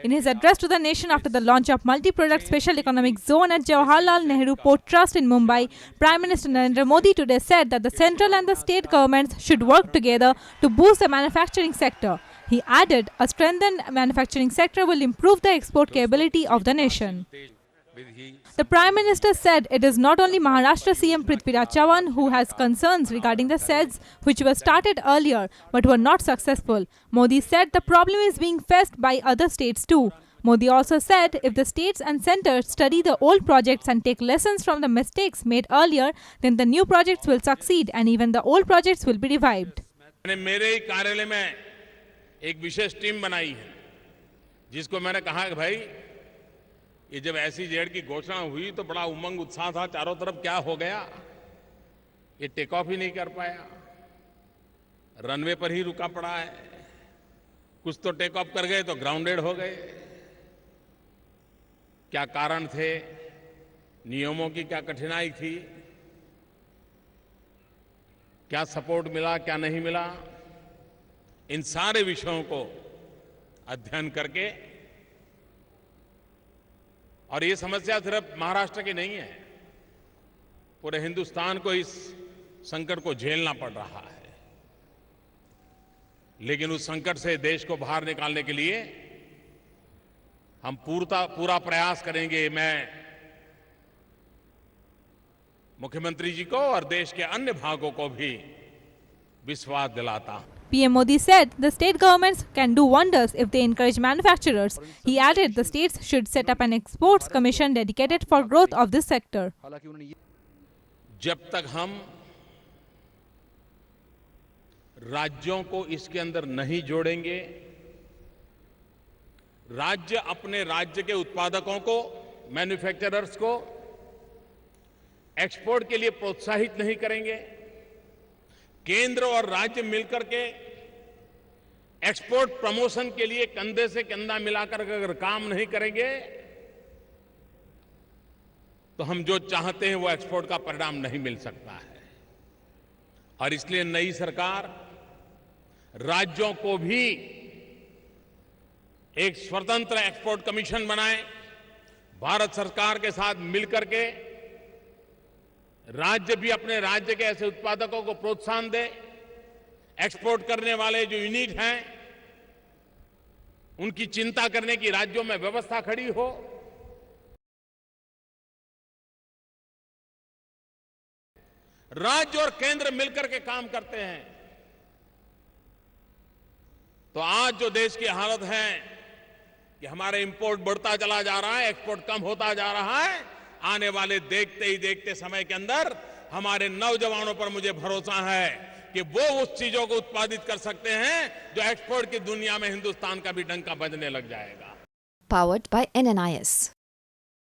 In his address to the nation after the launch of multi-product special economic zone at Jawaharlal Nehru Port Trust in Mumbai, Prime Minister Narendra Modi today said that the central and the state governments should work together to boost the manufacturing sector. He added, a strengthened manufacturing sector will improve the export capability of the nation. The Prime Minister said it is not only Maharashtra CM Prithviraj Chavan who has concerns regarding the SEZs which were started earlier but were not successful. Modi said the problem is being faced by other states too. Modi also said if the states and centers study the old projects and take lessons from the mistakes made earlier, then the new projects will succeed and even the old projects will be revived. मेरे ही कार्यालय में एक विशेष team बनाई है जिसको मैंने कहा कि भाई ये जब ऐसी जेड की घोषणा हुई तो बड़ा उमंग उत्साह था चारों तरफ, क्या हो गया, ये टेक ऑफ ही नहीं कर पाया, रनवे पर ही रुका पड़ा है, कुछ तो टेक ऑफ कर गए तो ग्राउंडेड हो गए, क्या कारण थे, नियमों की क्या कठिनाई थी, क्या सपोर्ट मिला क्या नहीं मिला, इन सारे विषयों को अध्ययन करके, और ये समस्या सिर्फ महाराष्ट्र की नहीं है, पूरे हिंदुस्तान को इस संकट को झेलना पड़ रहा है, लेकिन उस संकट से देश को बाहर निकालने के लिए हम पूरा प्रयास करेंगे। मैं मुख्यमंत्री जी को और देश के अन्य भागों को भी विश्वास दिलाता हूं। PM Modi said the state governments can do wonders if they encourage manufacturers. He added the states should set up an exports commission dedicated for growth of this sector. जब तक हम राज्यों को इसके अंदर नहीं जोड़ेंगे, राज्य अपने राज्य के उत्पादकों को, मैन्युफैक्चरर्स को एक्सपोर्ट के लिए प्रोत्साहित नहीं करेंगे, केंद्र और राज्य मिलकर के एक्सपोर्ट प्रमोशन के लिए कंधे से कंधा मिलाकर अगर काम नहीं करेंगे तो हम जो चाहते हैं वो एक्सपोर्ट का परिणाम नहीं मिल सकता है। और इसलिए नई सरकार राज्यों को भी एक स्वतंत्र एक्सपोर्ट कमीशन बनाए, भारत सरकार के साथ मिलकर के राज्य भी अपने राज्य के ऐसे उत्पादकों को प्रोत्साहन दे, एक्सपोर्ट करने वाले जो यूनिट हैं उनकी चिंता करने की राज्यों में व्यवस्था खड़ी हो। राज्य और केंद्र मिलकर के काम करते हैं तो आज जो देश की हालत है कि हमारे इंपोर्ट बढ़ता चला जा रहा है, एक्सपोर्ट कम होता जा रहा है, आने वाले देखते ही देखते समय के अंदर हमारे नौजवानों पर मुझे भरोसा है कि वो उस चीजों को उत्पादित कर सकते हैं जो एक्सपोर्ट की दुनिया में हिंदुस्तान का भी डंका बजने लग जाएगा। Powered by NNIS.